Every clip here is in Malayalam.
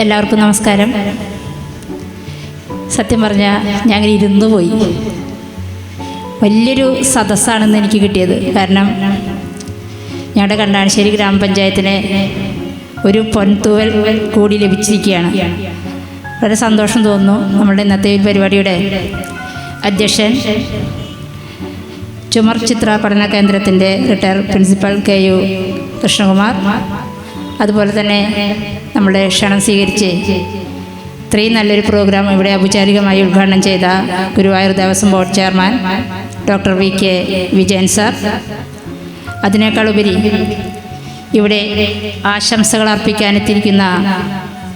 എല്ലാവർക്കും നമസ്കാരം. സത്യം പറഞ്ഞാൽ ഞാൻ അങ്ങനെ ഇരുന്നു പോയി. വലിയൊരു സദസ്സാണെന്ന് എനിക്ക് കിട്ടിയത്. കാരണം ഞങ്ങളുടെ കണ്ടാണശ്ശേരി ഗ്രാമപഞ്ചായത്തിന് ഒരു പൊൻതൂവൽ കൂടി ലഭിച്ചിരിക്കുകയാണ്. വളരെ സന്തോഷം തോന്നുന്നു. നമ്മുടെ ഇന്നത്തെ ഈ പരിപാടിയുടെ അധ്യക്ഷൻ ചുമർ ചിത്ര പഠന കേന്ദ്രത്തിൻ്റെ റിട്ടയർ പ്രിൻസിപ്പൽ KU കൃഷ്ണകുമാർ, അതുപോലെ തന്നെ നമ്മുടെ ക്ഷണം സ്വീകരിച്ച് ഇത്രയും നല്ലൊരു പ്രോഗ്രാം ഇവിടെ ഔപചാരികമായി ഉദ്ഘാടനം ചെയ്ത Guruvayur Devaswom board chairman doctor VK Vijayan sir, അതിനേക്കാളുപരി ഇവിടെ ആശംസകൾ അർപ്പിക്കാനെത്തിയിരിക്കുന്ന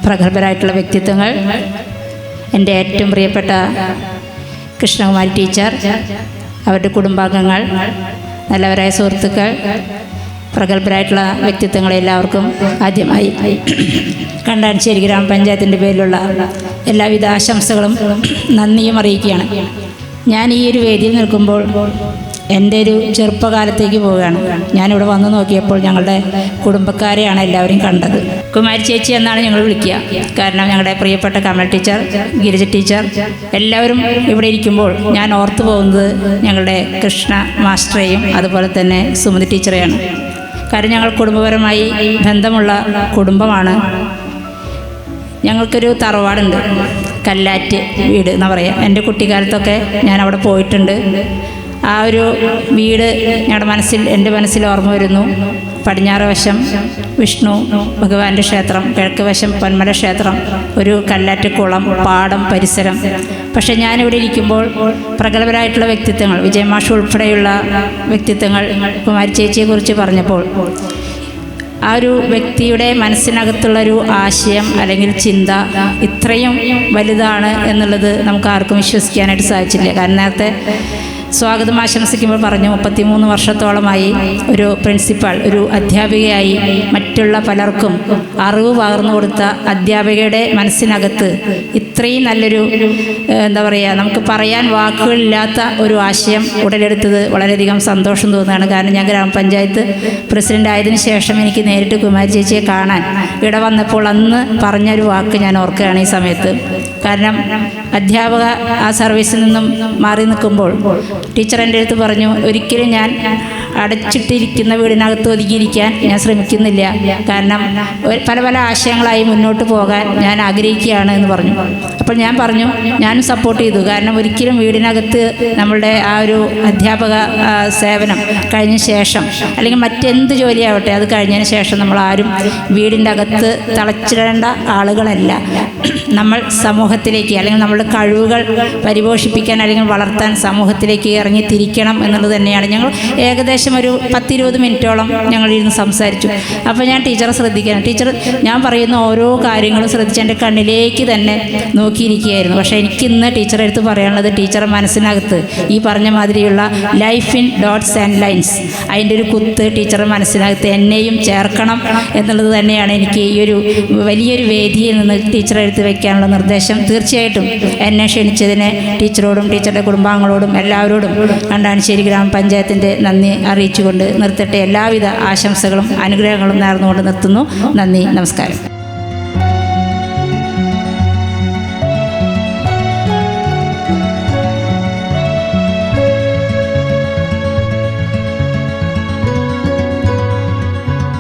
പ്രഗത്ഭരായിട്ടുള്ള വ്യക്തിത്വങ്ങൾ, എൻ്റെ ഏറ്റവും പ്രിയപ്പെട്ട കൃഷ്ണകുമാരി ടീച്ചർ, അവരുടെ കുടുംബാംഗങ്ങൾ, നല്ലവരായ സുഹൃത്തുക്കൾ, പ്രഗത്ഭരായിട്ടുള്ള വ്യക്തിത്വങ്ങളെ എല്ലാവർക്കും ആദ്യമായി കണ്ടാണശ്ശേരി ഗ്രാമപഞ്ചായത്തിൻ്റെ പേരിലുള്ള എല്ലാവിധ ആശംസകളും നന്ദിയും അറിയിക്കുകയാണ്. ഞാൻ ഈ ഒരു വേദിയിൽ നിൽക്കുമ്പോൾ എൻ്റെ ഒരു ചെറുപ്പകാലത്തേക്ക് പോവുകയാണ്. ഞാനിവിടെ വന്ന് നോക്കിയപ്പോൾ ഞങ്ങളുടെ കുടുംബക്കാരെയാണ് എല്ലാവരും കണ്ടത്. കുമാരി ചേച്ചി എന്നാണ് ഞങ്ങൾ വിളിക്കുക. കാരണം ഞങ്ങളുടെ പ്രിയപ്പെട്ട കമൽ ടീച്ചർ, ഗിരിജ ടീച്ചർ എല്ലാവരും ഇവിടെ ഇരിക്കുമ്പോൾ ഞാൻ ഓർത്തു പോകുന്നത് ഞങ്ങളുടെ കൃഷ്ണ മാസ്റ്ററെയും അതുപോലെ തന്നെ സുമതി ടീച്ചറെയാണ്. കാരണം ഞങ്ങൾ കുടുംബപരമായി ബന്ധമുള്ള കുടുംബമാണ്. ഞങ്ങൾക്കൊരു തറവാടുണ്ട്, കല്ലാറ്റ് വീട് എന്ന് പറയാം. എൻ്റെ കുട്ടിക്കാലത്തൊക്കെ ഞാൻ അവിടെ പോയിട്ടുണ്ട്. ആ ഒരു വീട് എൻ്റെ മനസ്സിൽ ഓർമ്മ വരുന്നു. പടിഞ്ഞാറ് വശം വിഷ്ണു ഭഗവാന്റെ ക്ഷേത്രം, കിഴക്ക് വശം പൊന്മല ക്ഷേത്രം, ഒരു കല്ലാറ്റ് കുളം, പാടം, പരിസരം. പക്ഷേ ഞാനിവിടെ ഇരിക്കുമ്പോൾ പ്രഗത്ഭരായിട്ടുള്ള വ്യക്തിത്വങ്ങൾ, വിജയമാഷ് ഉൾപ്പെടെയുള്ള വ്യക്തിത്വങ്ങൾ കുമാരി ചേച്ചിയെക്കുറിച്ച് പറഞ്ഞപ്പോൾ ആ ഒരു വ്യക്തിയുടെ മനസ്സിനകത്തുള്ളൊരു ആശയം അല്ലെങ്കിൽ ചിന്ത ഇത്രയും വലുതാണ് എന്നുള്ളത് നമുക്ക് ആർക്കും വിശ്വസിക്കാനായിട്ട് സാധിച്ചില്ല. കാരണം നേരത്തെ സ്വാഗതം ആശംസിക്കുമ്പോൾ പറഞ്ഞു 33 വർഷത്തോളമായി ഒരു പ്രിൻസിപ്പാൾ, ഒരു അധ്യാപികയായി മറ്റുള്ള പലർക്കും അറിവ് പകർന്നു കൊടുത്ത അധ്യാപികയുടെ മനസ്സിനകത്ത് ഇത്രയും നല്ലൊരു നമുക്ക് പറയാൻ വാക്കുകളില്ലാത്ത ഒരു ആശയം ഉടലെടുത്തത് വളരെയധികം സന്തോഷം തോന്നുകയാണ്. കാരണം ഞാൻ ഗ്രാമപഞ്ചായത്ത് പ്രസിഡൻ്റ് ആയതിനു ശേഷം എനിക്ക് നേരിട്ട് കുമാരി ചേച്ചിയെ കാണാൻ ഇവിടെ വന്നപ്പോൾ അന്ന് പറഞ്ഞൊരു വാക്ക് ഞാൻ ഓർക്കുകയാണ് ഈ സമയത്ത്. കാരണം അധ്യാപക ആ സർവീസിൽ നിന്നും മാറി നിൽക്കുമ്പോൾ ടീച്ചർ എൻ്റെ അടുത്ത് പറഞ്ഞു, ഒരിക്കലും ഞാൻ അടച്ചിട്ടിരിക്കുന്ന വീടിനകത്ത് ഒതുങ്ങിയിരിക്കാൻ ഞാൻ ശ്രമിക്കുന്നില്ല. കാരണം പല പല ആശയങ്ങളായി മുന്നോട്ട് പോകാൻ ഞാൻ ആഗ്രഹിക്കുകയാണ് എന്ന് പറഞ്ഞു. അപ്പോൾ ഞാൻ പറഞ്ഞു, ഞാനും സപ്പോർട്ട് ചെയ്തു. കാരണം ഒരിക്കലും വീടിനകത്ത് നമ്മളുടെ ആ ഒരു അധ്യാപക സേവനം കഴിഞ്ഞ ശേഷം അല്ലെങ്കിൽ മറ്റെന്ത് ജോലിയാവട്ടെ അത് കഴിഞ്ഞതിന് ശേഷം നമ്മളാരും വീടിൻ്റെ അകത്ത് തളച്ചിടേണ്ട ആളുകളല്ല. നമ്മൾ സമൂഹത്തിലേക്ക് അല്ലെങ്കിൽ നമ്മളുടെ കഴിവുകൾ പരിപോഷിപ്പിക്കാൻ അല്ലെങ്കിൽ വളർത്താൻ സമൂഹത്തിലേക്ക് ഇറങ്ങി തിരിക്കണം എന്നുള്ളത് തന്നെയാണ്. ഞങ്ങൾ ഏകദേശം ഒരു 10-20 മിനിറ്റോളം ഞങ്ങളിരുന്ന് സംസാരിച്ചു. അപ്പോൾ ഞാൻ ടീച്ചറെ ശ്രദ്ധിക്കുകയാണ്. ടീച്ചർ ഞാൻ പറയുന്ന ഓരോ കാര്യങ്ങളും ശ്രദ്ധിച്ച് എൻ്റെ കണ്ണിലേക്ക് തന്നെ നോക്കിയിരിക്കുകയായിരുന്നു. പക്ഷേ എനിക്കിന്ന് ടീച്ചറെ അടുത്ത് പറയാനുള്ളത്, ടീച്ചറെ മനസ്സിനകത്ത് ഈ പറഞ്ഞ മാതിരിയുള്ള life in dots and lines, അതിൻ്റെ ഒരു കുത്ത് ടീച്ചറെ മനസ്സിനകത്ത് എന്നെയും ചേർക്കണം എന്നുള്ളത് തന്നെയാണ് എനിക്ക് ഈ ഒരു വലിയൊരു വേദിയിൽ നിന്ന് ടീച്ചറെ അടുത്ത് വയ്ക്കാനുള്ള നിർദ്ദേശം. തീർച്ചയായിട്ടും എന്നെ ക്ഷണിച്ചതിന് ടീച്ചറോടും ടീച്ചറുടെ കുടുംബാംഗങ്ങളോടും എല്ലാവരോടും കണ്ടാണശ്ശേരി ഗ്രാമപഞ്ചായത്തിൻ്റെ നന്ദി അറിയിച്ചുകൊണ്ട് നിർത്തട്ടെ. എല്ലാവിധ ആശംസകളും അനുഗ്രഹങ്ങളും നേർന്നുകൊണ്ട് നിർത്തുന്നു. നന്ദി, നമസ്കാരം.